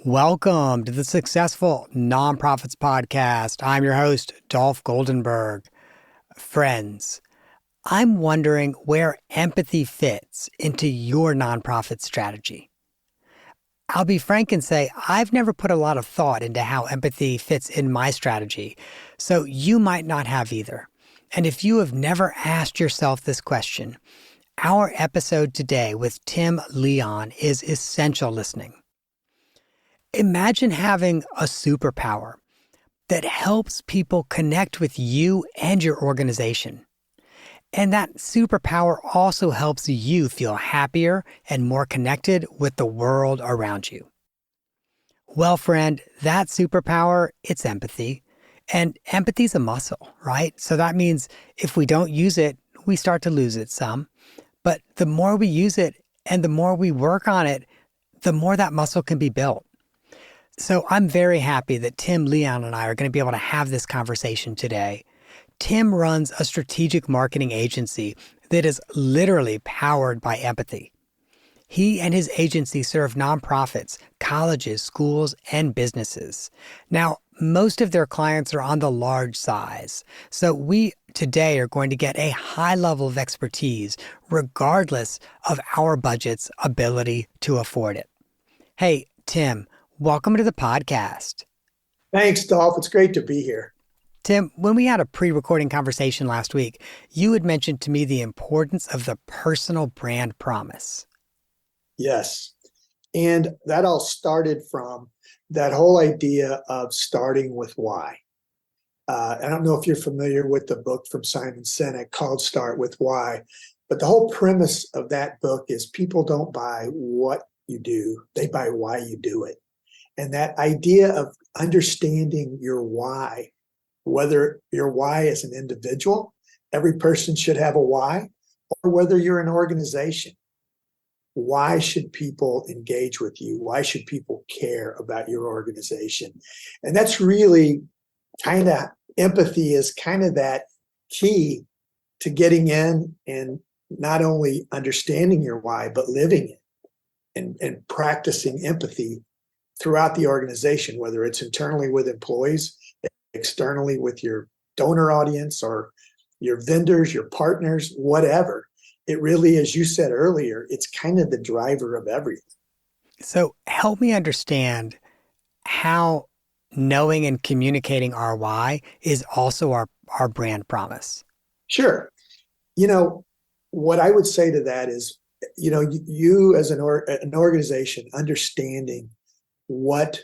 Welcome to the Successful Nonprofits Podcast. I'm your host, Dolph Goldenberg. Friends, I'm wondering where empathy fits into your nonprofit strategy. I'll be frank and say I've never put a lot of thought into how empathy fits in my strategy, so you might not have either. And if you have never asked yourself this question, our episode today with Tim Leon is essential listening. Imagine having a superpower that helps people connect with you and your organization. And that superpower also helps you feel happier and more connected with the world around you. Well, friend, that superpower, it's empathy. And empathy's a muscle, right? So that means if we don't use it, we start to lose it some. But the more we use it and the more we work on it, the more that muscle can be built. So I'm very happy that Tim Leon and I are going to be able to have this conversation today. Tim runs a strategic marketing agency that is literally powered by empathy. He and his agency serve nonprofits, colleges, schools, and businesses. Now, most of their clients are on the large size. So we today are going to get a high level of expertise regardless of our budget's ability to afford it. Hey, Tim, welcome to the podcast. Thanks, Dolph. It's great to be here. Tim, when we had a pre-recording conversation last week, you had mentioned to me the importance of the personal brand promise. Yes. And that all started from that whole idea of starting with why. I don't know if you're familiar with the book from Simon Sinek called Start With Why, but the whole premise of that book is people don't buy what you do, they buy why you do it. And that idea of understanding your why, whether your why is an individual, every person should have a why, or whether you're an organization. Why should people engage with you? Why should people care about your organization? And that's really kind of empathy is kind of that key to getting in and not only understanding your why, but living it and practicing empathy throughout the organization, whether it's internally with employees, externally with your donor audience or your vendors, your partners, whatever. It really, as you said earlier, it's kind of the driver of everything. So help me understand how knowing and communicating our why is also our brand promise. Sure. What I would say to that is, you as an organization understanding what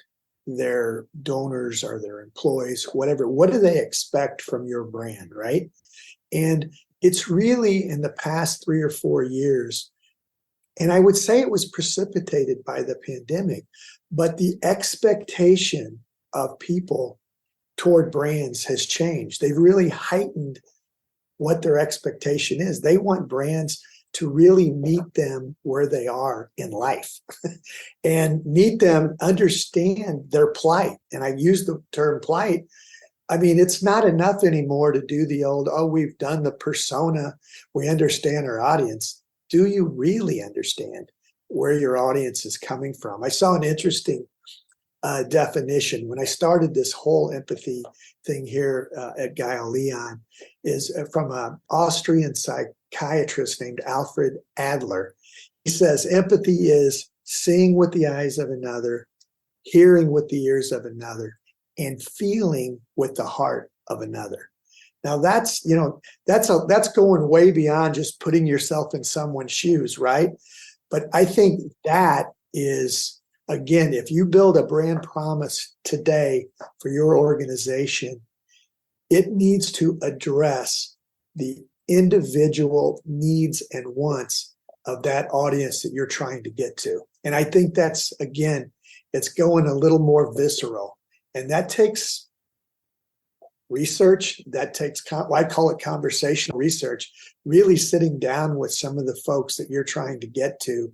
their donors or their employees, whatever, what do they expect from your brand, right? And it's really in the past 3 or 4 years, and I would say it was precipitated by the pandemic, but the expectation of people toward brands has changed. They've really heightened what their expectation is. They want brands to really meet them where they are in life and meet them, understand their plight. And I use the term plight. I mean, it's not enough anymore to do the old, we've done the persona, we understand our audience. Do you really understand where your audience is coming from? I saw an interesting definition when I started this whole empathy thing here at Geileon, is from an Austrian psychiatrist named Alfred Adler. He says empathy is seeing with the eyes of another, hearing with the ears of another, and feeling with the heart of another. Now that's going way beyond just putting yourself in someone's shoes, right? But I think that is, again, if you build a brand promise today for your organization, it needs to address the individual needs and wants of that audience that you're trying to get to. And I think that's, again, it's going a little more visceral. And that takes research, that takes, I call it conversational research, really sitting down with some of the folks that you're trying to get to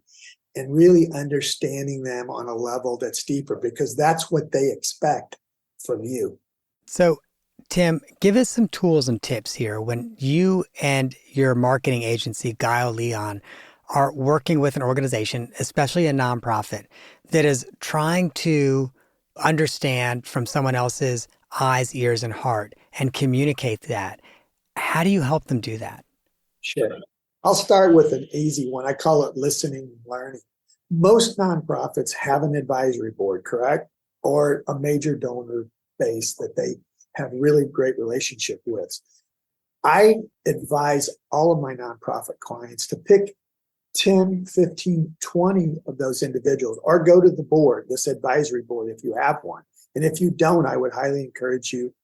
and really understanding them on a level that's deeper, because that's what they expect from you. So, Tim, give us some tools and tips here when you and your marketing agency, Geile Leon, are working with an organization, especially a nonprofit, that is trying to understand from someone else's eyes, ears, and heart and communicate that, how do you help them do that? Sure. I'll start with an easy one. I call it listening and learning. Most nonprofits have an advisory board, correct? Or a major donor base that they have really great relationship with. I advise all of my nonprofit clients to pick 10, 15, 20 of those individuals, or go to the board, this advisory board, if you have one. And if you don't, I would highly encourage you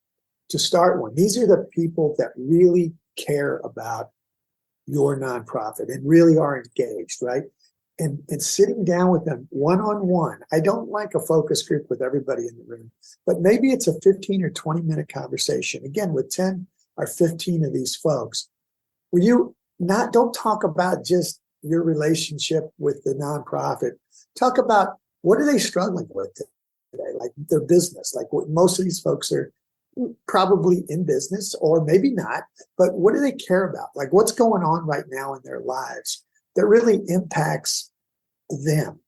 to start one. These are the people that really care about your nonprofit and really are engaged, right? And sitting down with them one-on-one. I don't like a focus group with everybody in the room, but maybe it's a 15 or 20-minute conversation, again, with 10 or 15 of these folks, where you don't talk about just your relationship with the nonprofit. Talk about, what are they struggling with today? Like their business, like what most of these folks are probably in business, or maybe not, but what do they care about? Like what's going on right now in their lives that really impacts them,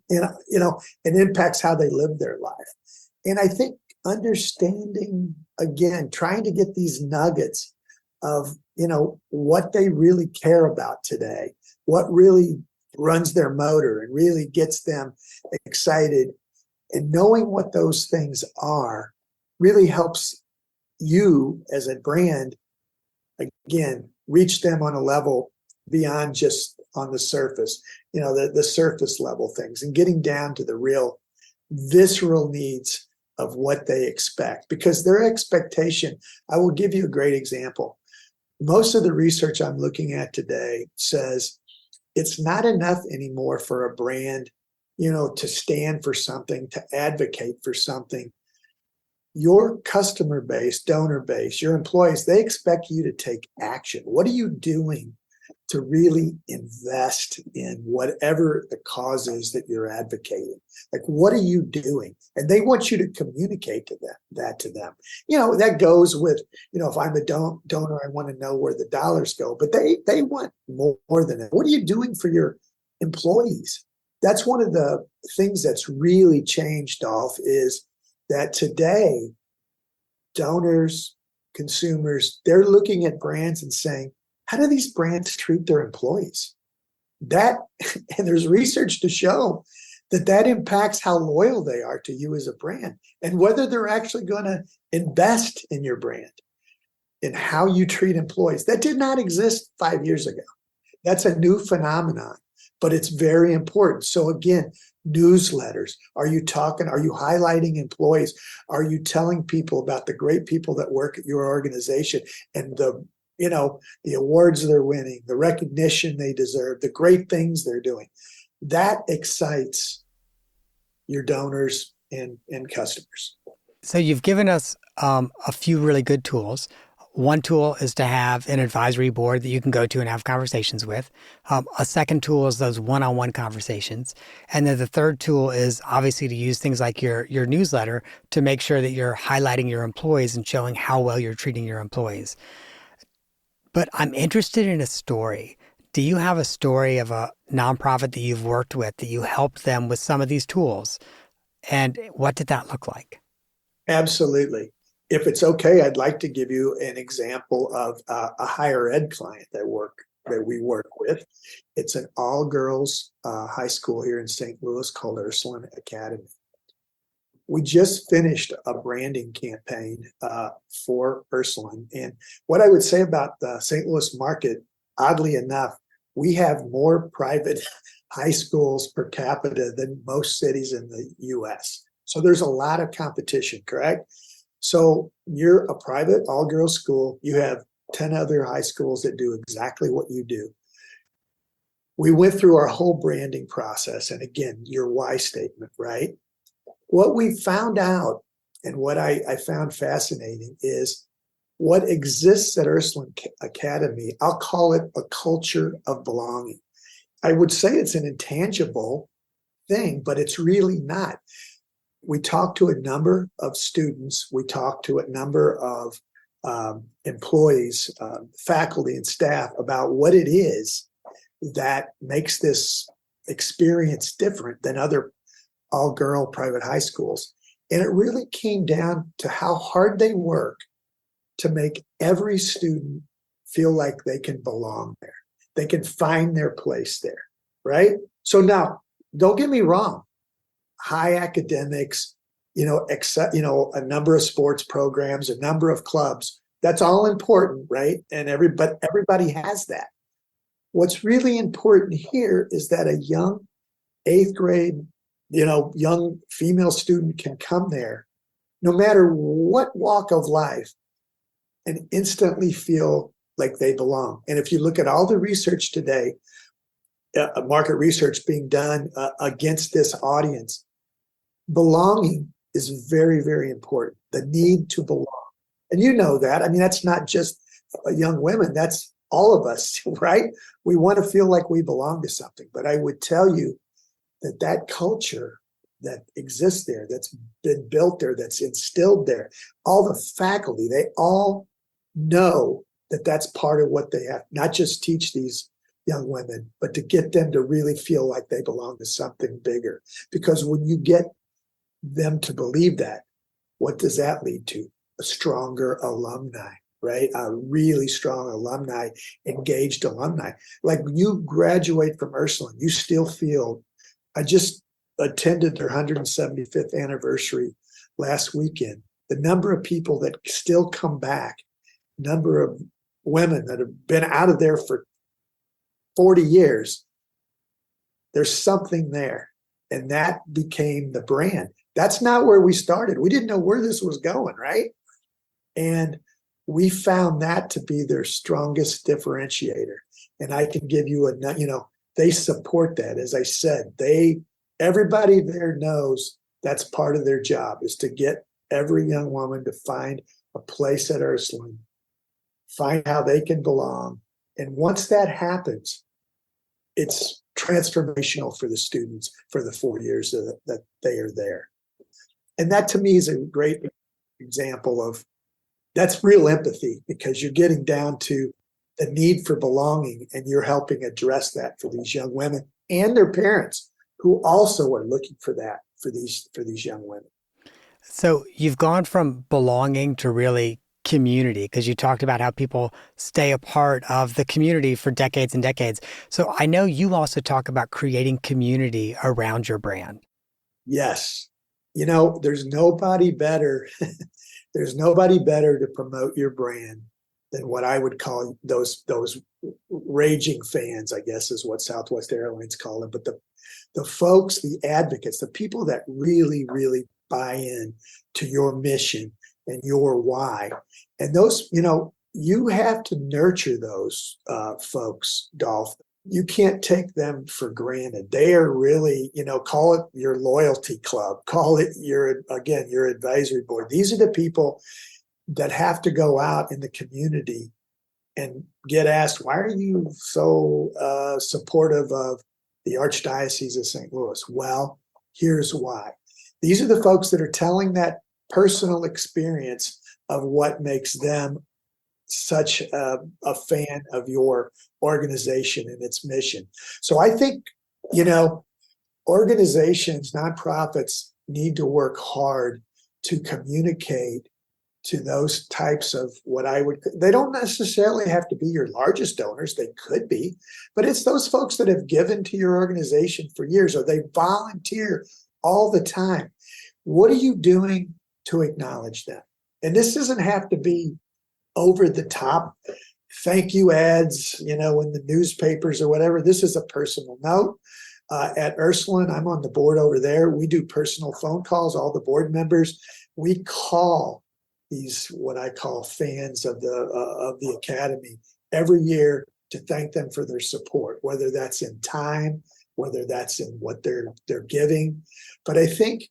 and impacts how they live their life. And I think understanding, again, trying to get these nuggets of, what they really care about today, what really runs their motor and really gets them excited, and knowing what those things are really helps you as a brand, again, reach them on a level beyond just on the surface, the surface level things, and getting down to the real visceral needs of what they expect. Because their expectation, I will give you a great example. Most of the research I'm looking at today says it's not enough anymore for a brand, to stand for something, to advocate for something. Your customer base, donor base, your employees, they expect you to take action. What are you doing to really invest in whatever the cause is that you're advocating? Like, what are you doing? And they want you to communicate that to them. That goes with, if I'm a donor, I want to know where the dollars go, but they want more than that. What are you doing for your employees? That's one of the things that's really changed, Dolph, is that today, donors, consumers, they're looking at brands and saying, how do these brands treat their employees? And there's research to show that impacts how loyal they are to you as a brand, and whether they're actually going to invest in your brand and how you treat employees. That did not exist 5 years ago. That's a new phenomenon, but it's very important. So again, newsletters. Are you highlighting employees? Are you telling people about the great people that work at your organization and the awards they're winning, the recognition they deserve, the great things they're doing? That excites your donors and customers. So you've given us a few really good tools. One tool is to have an advisory board that you can go to and have conversations with. A second tool is those one-on-one conversations. And then the third tool is obviously to use things like your newsletter to make sure that you're highlighting your employees and showing how well you're treating your employees. But I'm interested in a story. Do you have a story of a nonprofit that you've worked with that you helped them with some of these tools? And what did that look like? Absolutely. If it's okay, I'd like to give you an example of a higher ed client that we work with. It's an all-girls high school here in St. Louis called Ursuline Academy. We just finished a branding campaign for Ursuline. And what I would say about the St. Louis market, oddly enough, we have more private high schools per capita than most cities in the U.S. So there's a lot of competition, correct? So you're a private all-girls school. You have 10 other high schools that do exactly what you do. We went through our whole branding process. And again, your why statement, right? What we found out, and what I found fascinating, is what exists at Ursuline Academy. I'll call it a culture of belonging. I would say it's an intangible thing, but it's really not. We talked to a number of students. We talked to a number of employees, faculty and staff about what it is that makes this experience different than other all-girl private high schools. And it really came down to how hard they work to make every student feel like they can belong there. They can find their place there, right? So now, don't get me wrong, high academics, a number of sports programs, a number of clubs, that's all important, right? And everybody has that. What's really important here is that a young eighth grade, young female student can come there, no matter what walk of life, and instantly feel like they belong. And if you look at all the research today, market research being done against this audience, belonging is very, very important. The need to belong. And you know that. I mean, that's not just young women, that's all of us, right? We want to feel like we belong to something. But I would tell you that culture that exists there, that's been built there, that's instilled there, all the faculty, they all know that that's part of what they have, not just teach these young women, but to get them to really feel like they belong to something bigger. Because when you get them to believe that, what does that lead to? A stronger alumni, right? A really strong alumni, engaged alumni. Like when you graduate from Ursuline, you still feel, I just attended their 175th anniversary last weekend. The number of people that still come back, number of women that have been out of there for 40 years, there's something there. And that became the brand. That's not where we started. We didn't know where this was going, right? And we found that to be their strongest differentiator. And I can give you they support that. As I said, everybody there knows that's part of their job, is to get every young woman to find a place at Ursuline, find how they can belong. And once that happens, it's transformational for the students for the 4 years that they are there. And that to me is a great example of, that's real empathy, because you're getting down to the need for belonging and you're helping address that for these young women and their parents, who also are looking for that for these young women. So you've gone from belonging to really community, because you talked about how people stay a part of the community for decades and decades. So I know you also talk about creating community around your brand. Yes. There's nobody better. There's nobody better to promote your brand than what I would call those raging fans, I guess is what Southwest Airlines call them. But the folks, the advocates, the people that really, really buy in to your mission and your why. And those, you have to nurture those folks, Dolph. You can't take them for granted. They are really, call it your loyalty club, call it your advisory board. These are the people that have to go out in the community and get asked, why are you so supportive of the Archdiocese of St. Louis? Well, here's why. These are the folks that are telling that personal experience of what makes them such a fan of your organization and its mission. So I think, organizations, nonprofits need to work hard to communicate to those types of they don't necessarily have to be your largest donors. They could be, but it's those folks that have given to your organization for years, or they volunteer all the time. What are you doing to acknowledge them? And this doesn't have to be over the top thank you ads, in the newspapers or whatever. This is a personal note. At Ursuline, I'm on the board over there. We do personal phone calls, all the board members. We call these, what I call fans of the Academy, every year to thank them for their support, whether that's in time, whether that's in what they're giving. But I think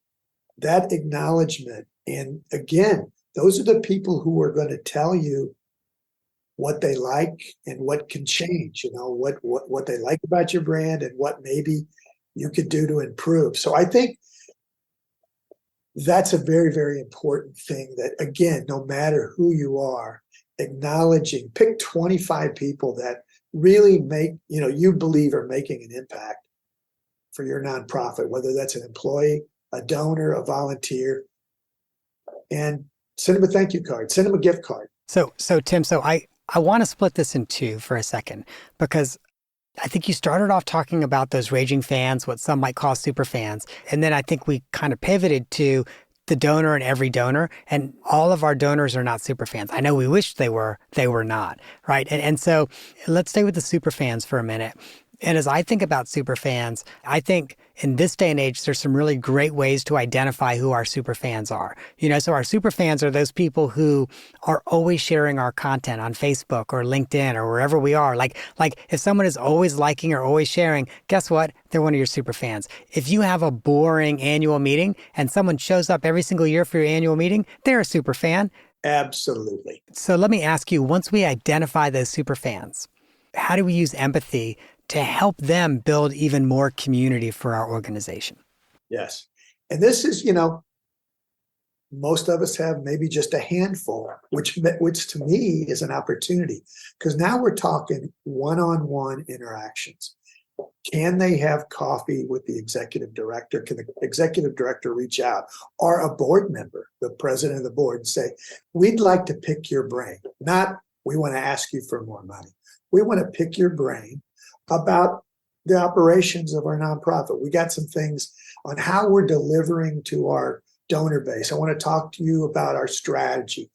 that acknowledgement, and again, those are the people who are going to tell you what they like and what can change, what they like about your brand and what maybe you could do to improve. So I think that's a very, very important thing, that, again, no matter who you are, acknowledging, pick 25 people that really make, you believe are making an impact for your nonprofit, whether that's an employee, a donor, a volunteer, and send them a thank you card, send them a gift card. So Tim, I want to split this in two for a second, because I think you started off talking about those raging fans, what some might call super fans. And then I think we kind of pivoted to the donor and every donor. And all of our donors are not super fans. I know we wish they were not, right? And so let's stay with the super fans for a minute. And as I think about super fans, I think in this day and age, there's some really great ways to identify who our super fans are. So our super fans are those people who are always sharing our content on Facebook or LinkedIn or wherever we are. Like if someone is always liking or always sharing, guess what? They're one of your super fans. If you have a boring annual meeting and someone shows up every single year for your annual meeting, they're a super fan. Absolutely. So let me ask you, once we identify those super fans, how do we use empathy to help them build even more community for our organization? Yes. And this is, most of us have maybe just a handful, which to me is an opportunity, because now we're talking one-on-one interactions. Can they have coffee with the executive director? Can the executive director reach out, or a board member, the president of the board, and say, we'd like to pick your brain, not we want to ask you for more money. We want to pick your brain about the operations of our nonprofit. We got some things on how we're delivering to our donor base. I want to talk to you about our strategy.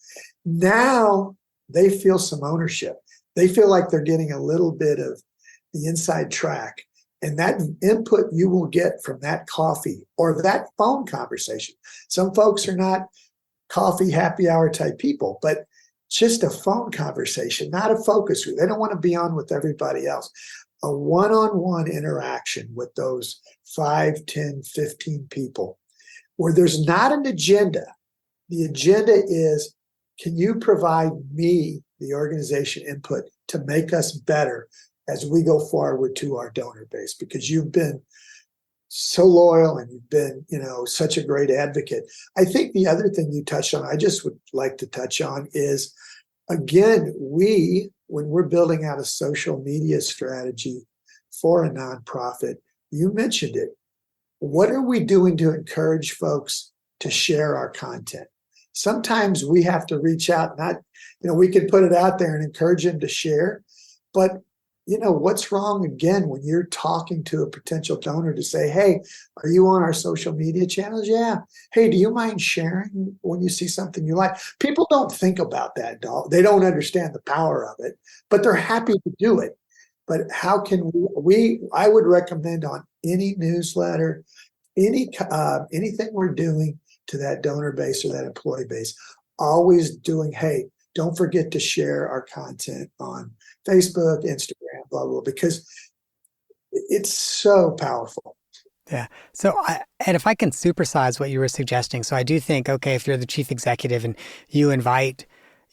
Now they feel some ownership. They feel like they're getting a little bit of the inside track. And that input you will get from that coffee or that phone conversation. Some folks are not coffee happy hour type people, but just a phone conversation, not a focus group. They don't want to be on with everybody else. A one-on-one interaction with those 5, 10, 15 people where there's not an agenda. The agenda is, can you provide me, the organization, input to make us better as we go forward to our donor base? Because you've been so loyal and you've been, such a great advocate. I think the other thing you touched on, I just would like to touch on is, again, when we're building out a social media strategy for a nonprofit, you mentioned it. What are we doing to encourage folks to share our content? Sometimes we have to reach out, we can put it out there and encourage them to share, but what's wrong again when you're talking to a potential donor to say, hey, are you on our social media channels? Yeah. Hey, do you mind sharing when you see something you like? People don't think about that, dog. They don't understand the power of it, but they're happy to do it. But how can I would recommend on any newsletter, anything we're doing to that donor base or that employee base, always doing, hey, don't forget to share our content on Facebook, Instagram, blah, blah, because it's so powerful. Yeah. So, and if I can supersize what you were suggesting, so I do think, okay, if you're the chief executive and you invite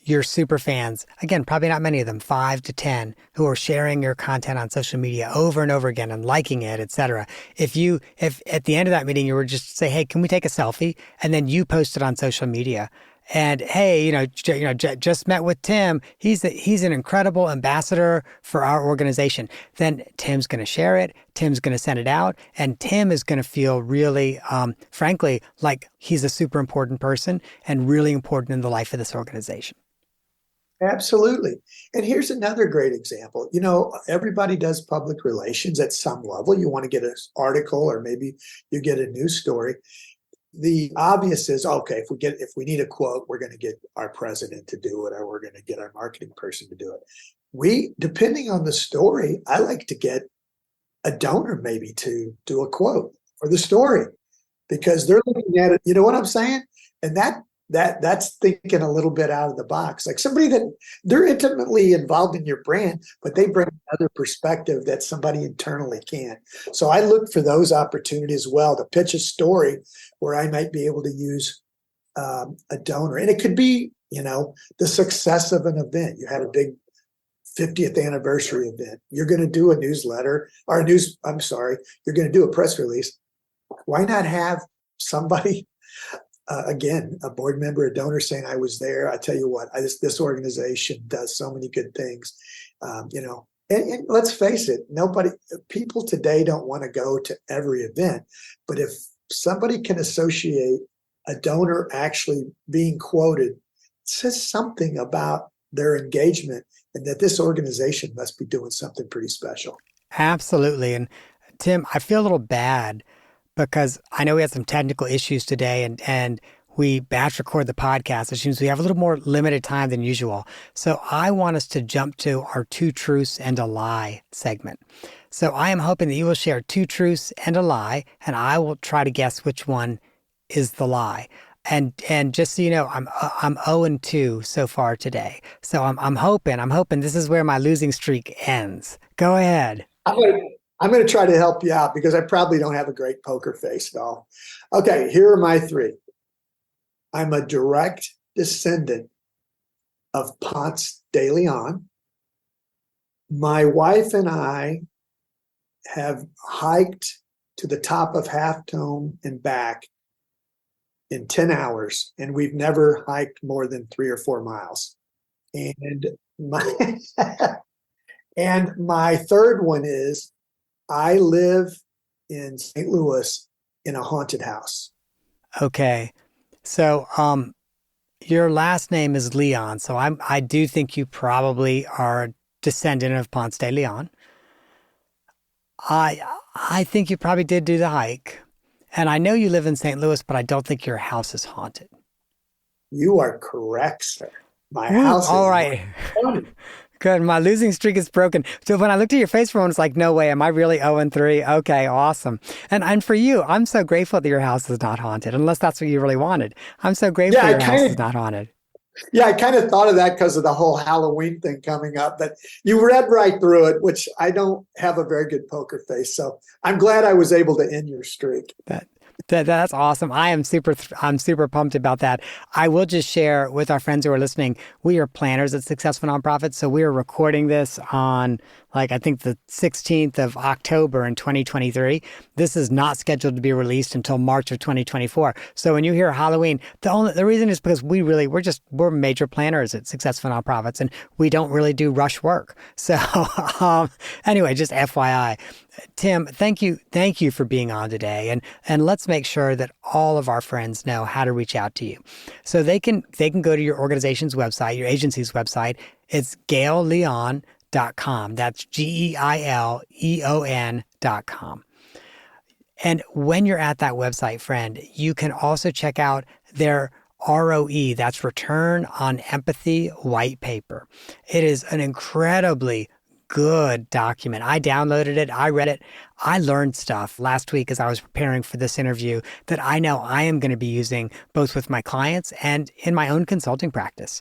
your super fans, again, probably not many of them, 5 to 10, who are sharing your content on social media over and over again and liking it, et cetera. If at the end of that meeting, you were just say, hey, can we take a selfie? And then you post it on social media. And hey, just met with Tim. He's an incredible ambassador for our organization. Then Tim's going to share it. Tim's going to send it out, and Tim is going to feel really, frankly, like he's a super important person and really important in the life of this organization. Absolutely. And here's another great example. Everybody does public relations at some level. You want to get an article or maybe you get a news story. The obvious is, okay, if we need a quote, we're going to get our president to do it, or we're going to get our marketing person to do it. Depending on the story, I like to get a donor maybe to do a quote for the story, because they're looking at it. You know what I'm saying? And that's thinking a little bit out of the box, like somebody that they're intimately involved in your brand, but they bring another perspective that somebody internally can't. So I look for those opportunities as well to pitch a story where I might be able to use a donor. And it could be, the success of an event. You had a big 50th anniversary event. You're going to do a newsletter or you're going to do a press release. Why not have somebody, again, a board member, a donor saying, I was there. I tell you what, this organization does so many good things. And let's face it, people today don't want to go to every event, but if somebody can associate a donor actually being quoted, it says something about their engagement and that this organization must be doing something pretty special. Absolutely. And Tim, I feel a little bad because I know we had some technical issues today and we batch record the podcast, which means we have a little more limited time than usual. So I want us to jump to our two truths and a lie segment. So I am hoping that you will share two truths and a lie, and I will try to guess which one is the lie. And just so you know, I'm 0-2 so far today. So I'm hoping this is where my losing streak ends. Go ahead. I'm going to try to help you out because I probably don't have a great poker face at all. Okay, here are my three. I'm a direct descendant of Ponce de Leon. My wife and I have hiked to the top of Half Dome and back in 10 hours, and we've never hiked more than 3 or 4 miles. And my and my third one is I live in St. Louis in a haunted house. Okay. So your last name is Leon, so I do think you probably are a descendant of Ponce de Leon. I think you probably did do the hike. And I know you live in St. Louis, but I don't think your house is haunted. You are correct, sir. My Ooh, house all is right. haunted. Good. My losing streak is broken. So when I looked at your face for a moment, it's like, no way. Am I really 0-3? Okay, awesome. And for you, I'm so grateful that your house is not haunted, unless that's what you really wanted. I'm so grateful your house is not haunted. Yeah, I kind of thought of that because of the whole Halloween thing coming up, but you read right through it, which I don't have a very good poker face. So I'm glad I was able to end your streak. That's awesome. I'm super pumped about that. I will just share with our friends who are listening, we are planners at Successful Nonprofits. So we are recording this on I think the 16th of October in 2023. This is not scheduled to be released until March of 2024. So when you hear Halloween, the reason is because we're major planners at Successful Nonprofits and we don't really do rush work. So anyway, just FYI. Tim, thank you for being on today, and let's make sure that all of our friends know how to reach out to you. So they can go to your organization's website, your agency's website. It's GeileLeon.com. That's GeileON.com. And when you're at that website, friend, you can also check out their ROE, that's Return on Empathy white paper. It is an incredibly good document. I downloaded it. I read it. I learned stuff last week as I was preparing for this interview that I know I am going to be using both with my clients and in my own consulting practice.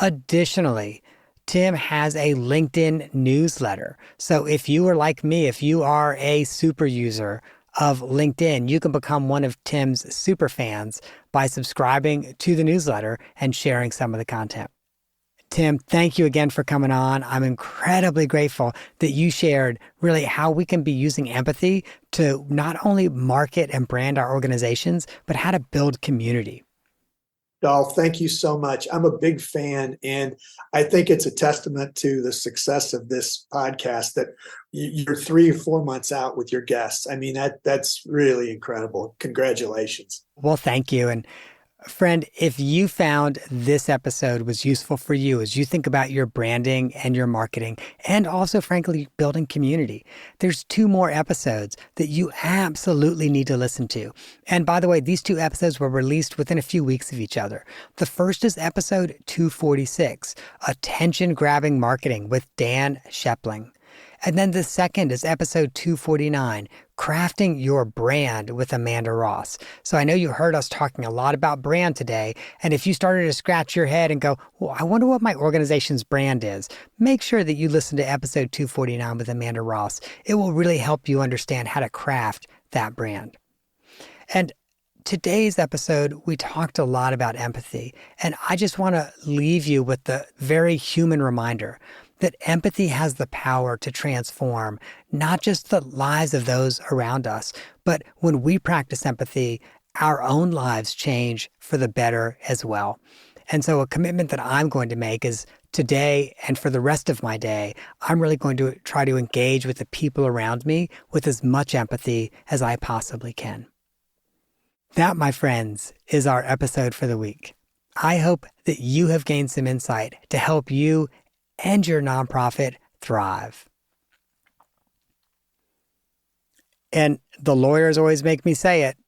Additionally, Tim has a LinkedIn newsletter. So if you are like me, if you are a super user of LinkedIn, you can become one of Tim's super fans by subscribing to the newsletter and sharing some of the content. Tim, thank you again for coming on. I'm incredibly grateful that you shared really how we can be using empathy to not only market and brand our organizations, but how to build community. Dolph, thank you so much. I'm a big fan, and I think it's a testament to the success of this podcast that you're 3 or 4 months out with your guests. I mean, that's really incredible. Congratulations. Well, thank you. And friend, if you found this episode was useful for you as you think about your branding and your marketing, and also, frankly, building community, there's 2 more episodes that you absolutely need to listen to. And by the way, these 2 episodes were released within a few weeks of each other. The first is episode 246, Attention-Grabbing Marketing with Dan Shepling. And then the second is episode 249, Crafting Your Brand with Amanda Ross. So I know you heard us talking a lot about brand today. And if you started to scratch your head and go, well, I wonder what my organization's brand is, make sure that you listen to episode 249 with Amanda Ross. It will really help you understand how to craft that brand. And today's episode, we talked a lot about empathy. And I just want to leave you with the very human reminder that empathy has the power to transform not just the lives of those around us, but when we practice empathy, our own lives change for the better as well. And so a commitment that I'm going to make is today and for the rest of my day, I'm really going to try to engage with the people around me with as much empathy as I possibly can. That, my friends, is our episode for the week. I hope that you have gained some insight to help you and your nonprofit thrive. And the lawyers always make me say it,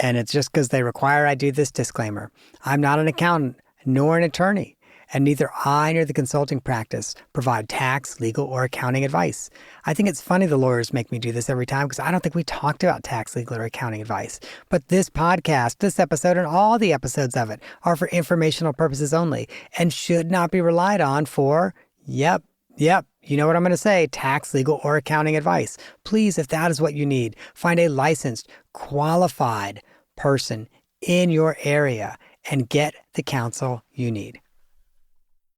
and it's just because they require I do this disclaimer. I'm not an accountant nor an attorney, and neither I nor the consulting practice provide tax, legal, or accounting advice. I think it's funny the lawyers make me do this every time because I don't think we talked about tax, legal, or accounting advice. But this podcast, this episode, and all the episodes of it are for informational purposes only and should not be relied on for, yep, you know what I'm going to say, tax, legal, or accounting advice. Please, if that is what you need, find a licensed, qualified person in your area and get the counsel you need.